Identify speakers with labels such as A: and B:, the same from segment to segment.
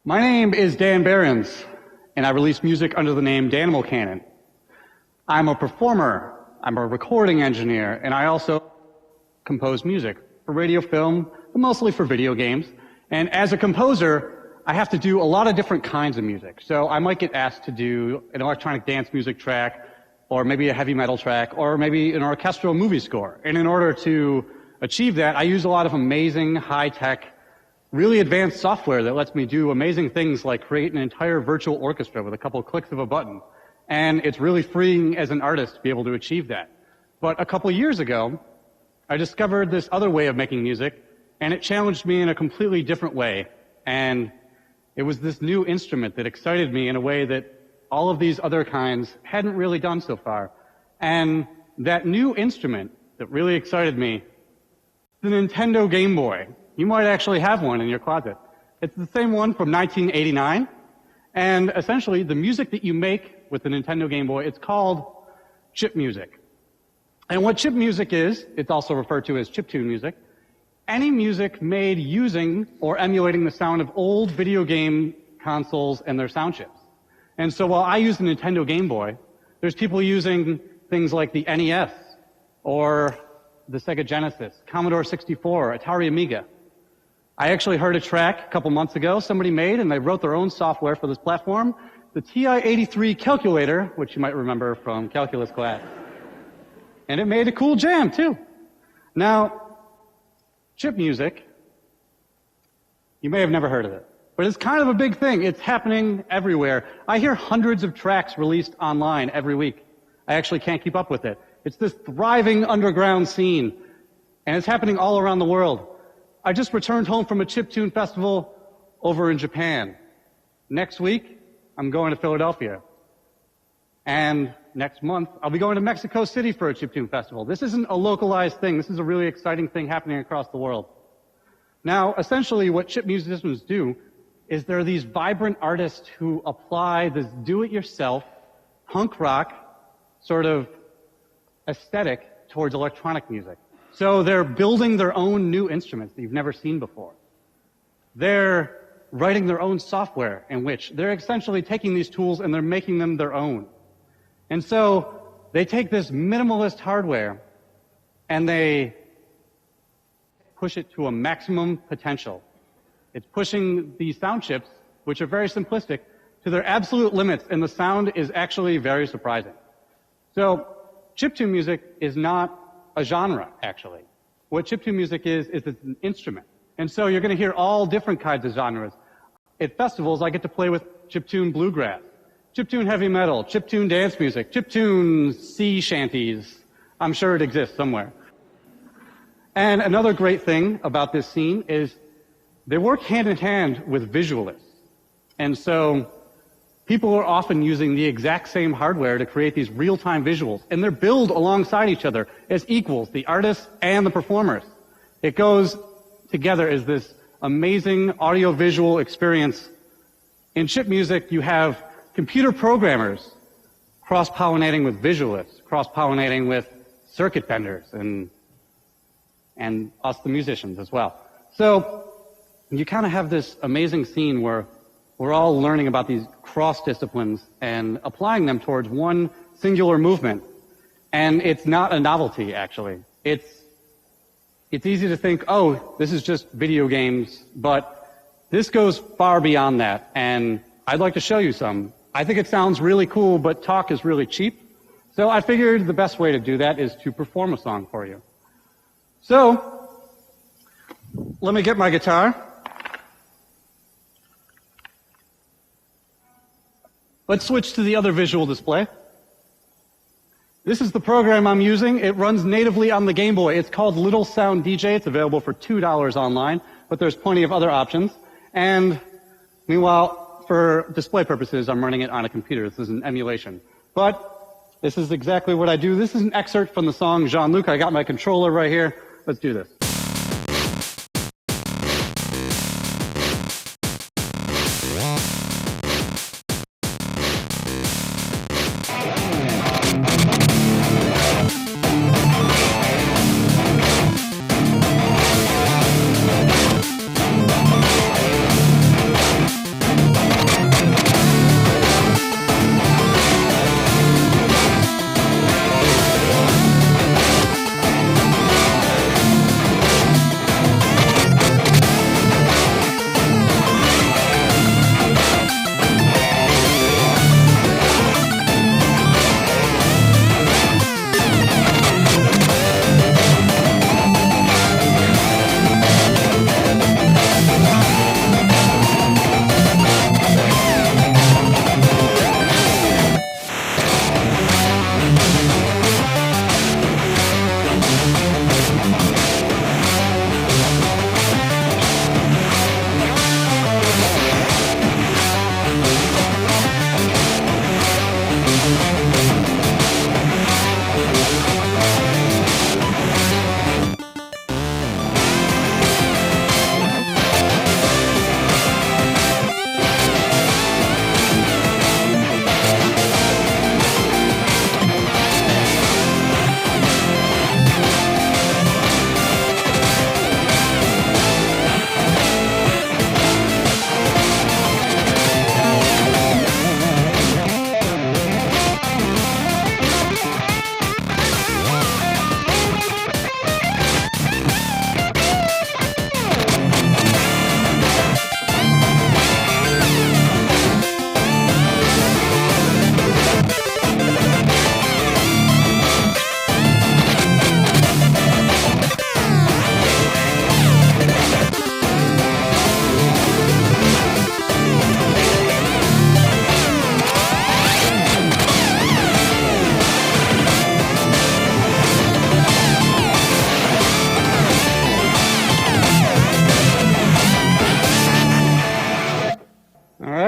A: My name is Dan Behrens, and I release music under the name Danimal Cannon. I'm a performer, I'm a recording engineer, and I also compose music for radio, film, but mostly for video games. And as a composer, I have to do a lot of different kinds of music. So I might get asked to do an electronic dance music track, or maybe a heavy metal track, or maybe an orchestral movie score. And in order to achieve that, I use a lot of amazing, high-tech, really advanced software that lets me do amazing things like create an entire virtual orchestra with a couple of clicks of a button. And it's really freeing as an artist to be able to achieve that. But a couple of years ago, I discovered this other way of making music, and it challenged me in a completely different way. And it was this new instrument that excited me in a way that all of these other kinds hadn't really done so far. And that new instrument that really excited me, the Nintendo Gameboy. You might actually have one in your closet. It's the same one from 1989. And essentially, the music that you make with the Nintendo Game Boy, it's called chip music. And what chip music is, it's also referred to as chiptune music, any music made using or emulating the sound of old video game consoles and their sound chips. And so while I use the Nintendo Game Boy, there's people using things like the NES, or the Sega Genesis, Commodore 64, Atari Amiga. I actually heard a track a couple months ago somebody made, and they wrote their own software for this platform, the TI-83 calculator, which you might remember from calculus class. And it made a cool jam, too. Now, chip music, you may have never heard of it, but it's kind of a big thing. It's happening everywhere. I hear hundreds of tracks released online every week. I actually can't keep up with it. It's this thriving underground scene, and it's happening all around the world. I just returned home from a Chiptune festival over in Japan. Next week, I'm going to Philadelphia. And next month, I'll be going to Mexico City for a Chiptune festival. This isn't a localized thing. This is a really exciting thing happening across the world. Now, essentially, what chip musicians do is there are these vibrant artists who apply this do-it-yourself, punk rock sort of aesthetic towards electronic music. So they're building their own new instruments that you've never seen before. They're writing their own software in which they're essentially taking these tools and they're making them their own. And so they take this minimalist hardware and they push it to a maximum potential. It's pushing the sound chips, which are very simplistic, to their absolute limits, and the sound is actually very surprising. So chiptune music is not a genre, actually. What chiptune music is it's an instrument. And so you're going to hear all different kinds of genres. At festivals, I get to play with chiptune bluegrass, chiptune heavy metal, chiptune dance music, chiptune sea shanties. I'm sure it exists somewhere. And another great thing about this scene is they work hand in hand with visualists. And so people are often using the exact same hardware to create these real-time visuals, and they're built alongside each other as equals, the artists and the performers. It goes together as this amazing audio-visual experience. In chip music, you have computer programmers cross-pollinating with visualists, cross-pollinating with circuit benders, and us, the musicians, as well. So you kind of have this amazing scene where we're all learning about these cross-disciplines and applying them towards one singular movement. And it's not a novelty, actually. It's easy to think, oh, this is just video games, but this goes far beyond that. And I'd like to show you some. I think it sounds really cool, but talk is really cheap. So I figured the best way to do that is to perform a song for you. So let me get my guitar. Let's switch to the other visual display. This is the program I'm using. It runs natively on the Game Boy. It's called Little Sound DJ. It's available for $2 online, but there's plenty of other options. And meanwhile, for display purposes, I'm running it on a computer. This is an emulation. But this is exactly what I do. This is an excerpt from the song Jean-Luc. I got my controller right here. Let's do this.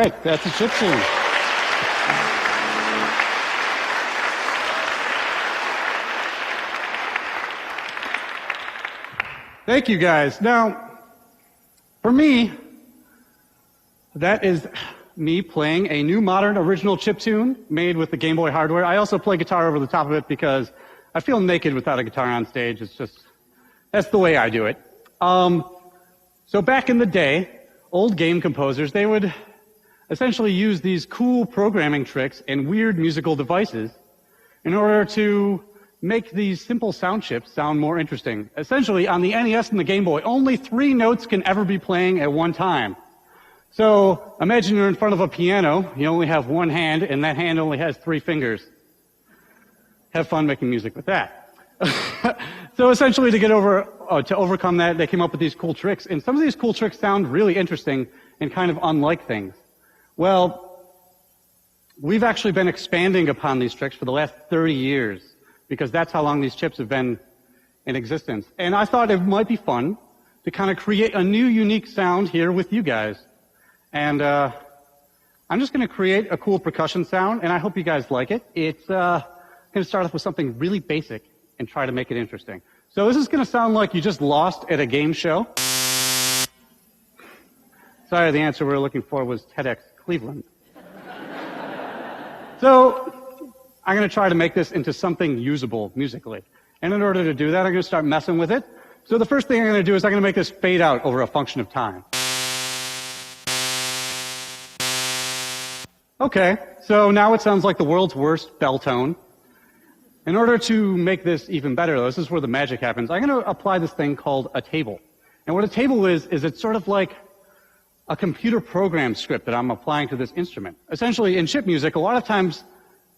A: right, that's a chiptune. Thank you, guys. Now, for me, that is me playing a new modern original chiptune made with the Game Boy hardware. I also play guitar over the top of it because I feel naked without a guitar on stage. It's just, that's the way I do it. So back in the day, old game composers, they would essentially use these cool programming tricks and weird musical devices in order to make these simple sound chips sound more interesting. Essentially, on the NES and the Game Boy, only 3 notes can ever be playing at one time. So imagine you're in front of a piano, you only have one hand, and that hand only has 3 fingers. Have fun making music with that. So essentially to overcome that, they came up with these cool tricks, and some of these cool tricks sound really interesting and kind of unlike things. Well, we've actually been expanding upon these tricks for the last 30 years, because that's how long these chips have been in existence. And I thought it might be fun to kind of create a new unique sound here with you guys. And I'm just going to create a cool percussion sound, and I hope you guys like it. It's going to start off with something really basic and try to make it interesting. So this is going to sound like you just lost at a game show. Sorry, the answer we were looking for was TEDx Cleveland. So I'm going to try to make this into something usable musically. And in order to do that, I'm going to start messing with it. So the first thing I'm going to do is I'm going to make this fade out over a function of time. Okay, so now it sounds like the world's worst bell tone. In order to make this even better, though, this is where the magic happens, I'm going to apply this thing called a table. And what a table is it's sort of like a computer program script that I'm applying to this instrument. Essentially, in chip music, a lot of times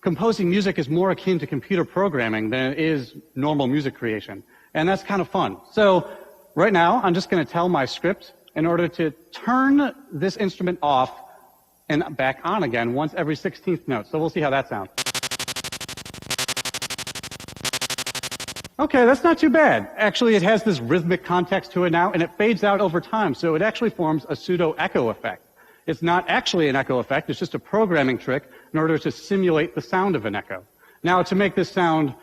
A: composing music is more akin to computer programming than it is normal music creation. And that's kind of fun. So right now, I'm just going to tell my script in order to turn this instrument off and back on again once every 16th note. So we'll see how that sounds. Okay, that's not too bad. Actually, it has this rhythmic context to it now, and it fades out over time, so it actually forms a pseudo-echo effect. It's not actually an echo effect, it's just a programming trick in order to simulate the sound of an echo. Now, to make this sound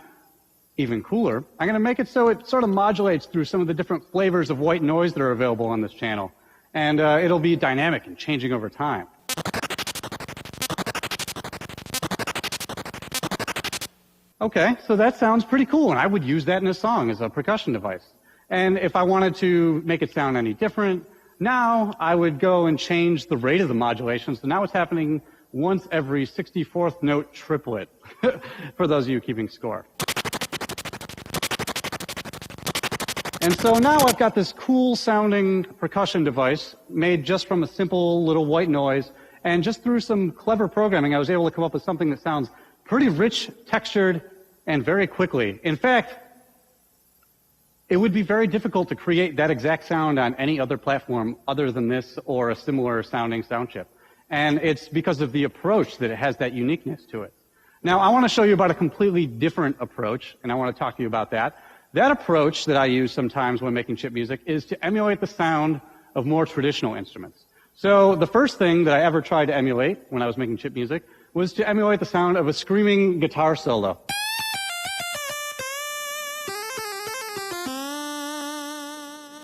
A: even cooler, I'm going to make it so it sort of modulates through some of the different flavors of white noise that are available on this channel. And it'll be dynamic and changing over time. Okay, so that sounds pretty cool, and I would use that in a song as a percussion device. And if I wanted to make it sound any different, now I would go and change the rate of the modulation, so now it's happening once every 64th note triplet, for those of you keeping score. And so now I've got this cool sounding percussion device made just from a simple little white noise, and just through some clever programming I was able to come up with something that sounds pretty rich, textured, and very quickly. In fact, it would be very difficult to create that exact sound on any other platform other than this or a similar sounding sound chip. And it's because of the approach that it has that uniqueness to it. Now, I want to show you about a completely different approach, and I want to talk to you about that. That approach that I use sometimes when making chip music is to emulate the sound of more traditional instruments. So the first thing that I ever tried to emulate when I was making chip music was to emulate the sound of a screaming guitar solo.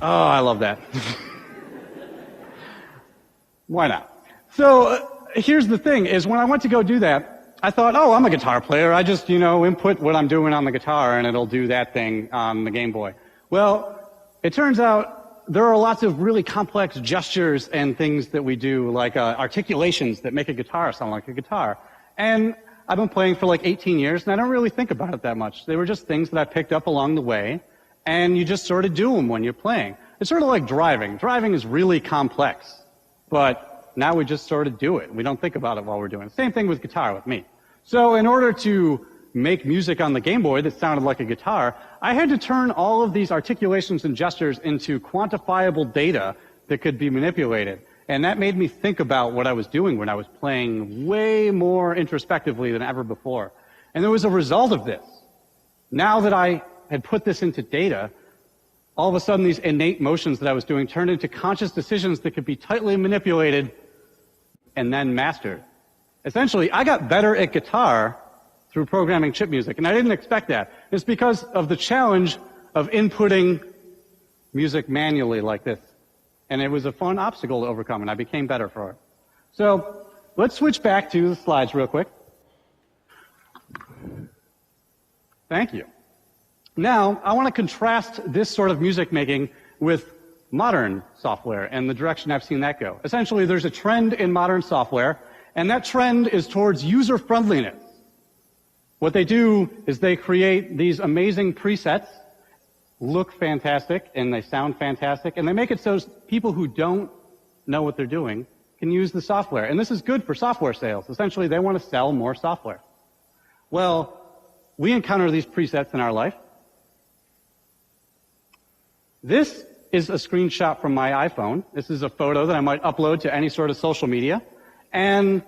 A: Oh, I love that. Why not? So here's the thing, is when I went to go do that, I thought, oh, I'm a guitar player. I just, input what I'm doing on the guitar and it'll do that thing on the Game Boy. Well, it turns out there are lots of really complex gestures and things that we do, like articulations that make a guitar sound like a guitar. And I've been playing for like 18 years, and I don't really think about it that much. They were just things that I picked up along the way, and you just sort of do them when you're playing. It's sort of like driving. Driving is really complex, but now we just sort of do it. We don't think about it while we're doing it. Same thing with guitar with me. So in order to make music on the Game Boy that sounded like a guitar, I had to turn all of these articulations and gestures into quantifiable data that could be manipulated. And that made me think about what I was doing when I was playing way more introspectively than ever before. And there was a result of this. Now that I had put this into data, all of a sudden these innate motions that I was doing turned into conscious decisions that could be tightly manipulated and then mastered. Essentially, I got better at guitar through programming chip music, and I didn't expect that. It's because of the challenge of inputting music manually like this. And it was a fun obstacle to overcome, and I became better for it. So let's switch back to the slides real quick. Thank you. Now, I want to contrast this sort of music making with modern software and the direction I've seen that go. Essentially, there's a trend in modern software, and that trend is towards user-friendliness. What they do is they create these amazing presets, look fantastic, and they sound fantastic, and they make it so people who don't know what they're doing can use the software. And this is good for software sales. Essentially, they want to sell more software. Well, we encounter these presets in our life. This is a screenshot from my iPhone. This is a photo that I might upload to any sort of social media. And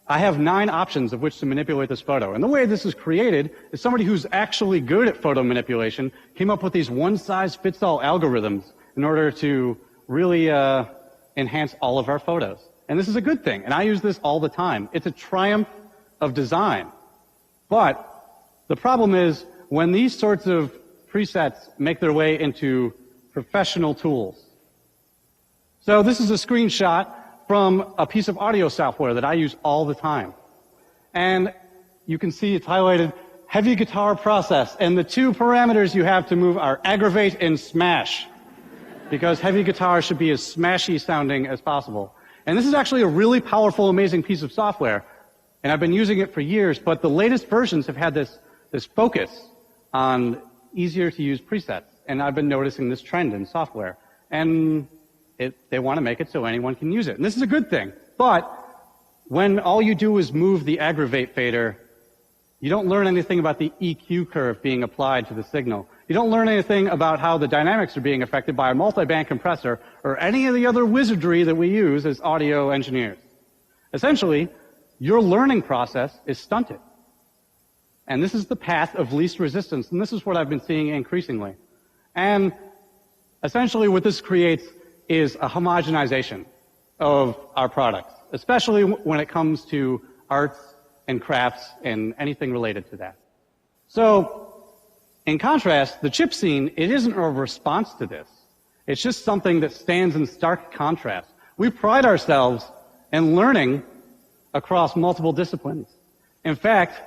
A: I have 9 options of which to manipulate this photo. And the way this is created is somebody who's actually good at photo manipulation came up with these one-size-fits-all algorithms in order to really enhance all of our photos. And this is a good thing, and I use this all the time. It's a triumph of design. But the problem is when these sorts of presets make their way into professional tools. So this is a screenshot from a piece of audio software that I use all the time. And you can see it's highlighted heavy guitar process, and the 2 parameters you have to move are aggravate and smash, because heavy guitar should be as smashy sounding as possible. And this is actually a really powerful, amazing piece of software, and I've been using it for years, but the latest versions have had this focus on easier to use presets, and I've been noticing this trend in software. And they want to make it so anyone can use it. And this is a good thing. But when all you do is move the aggravate fader, you don't learn anything about the EQ curve being applied to the signal. You don't learn anything about how the dynamics are being affected by a multi-band compressor or any of the other wizardry that we use as audio engineers. Essentially, your learning process is stunted. And this is the path of least resistance, and this is what I've been seeing increasingly. And essentially what this creates is a homogenization of our products, especially when it comes to arts and crafts and anything related to that. So, in contrast, the chip scene, it isn't a response to this. It's just something that stands in stark contrast. We pride ourselves in learning across multiple disciplines. In fact,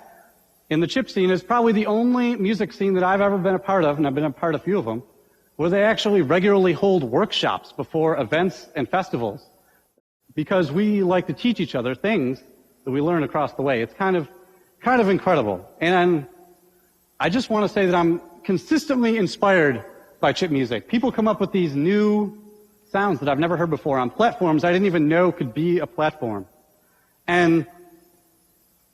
A: in the chip scene is probably the only music scene that I've ever been a part of, and I've been a part of a few of them, where they actually regularly hold workshops before events and festivals, because we like to teach each other things that we learn across the way. It's kind of incredible. And I just want to say that I'm consistently inspired by chip music. People come up with these new sounds that I've never heard before on platforms I didn't even know could be a platform. And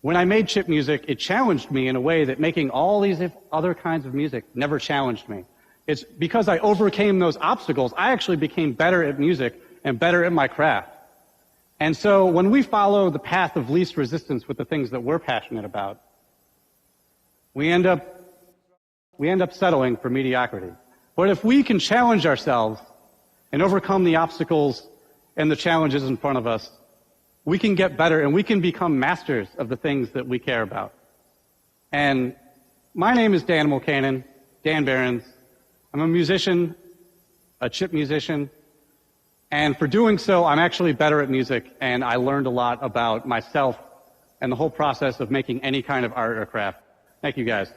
A: when I made chip music, it challenged me in a way that making all these other kinds of music never challenged me. It's because I overcame those obstacles, I actually became better at music and better at my craft. And so when we follow the path of least resistance with the things that we're passionate about, we end up settling for mediocrity. But if we can challenge ourselves and overcome the obstacles and the challenges in front of us, we can get better and we can become masters of the things that we care about. And my name is Danimal Cannon, Dan Behrens. I'm a musician, a chip musician, and for doing so, I'm actually better at music, and I learned a lot about myself and the whole process of making any kind of art or craft. Thank you, guys.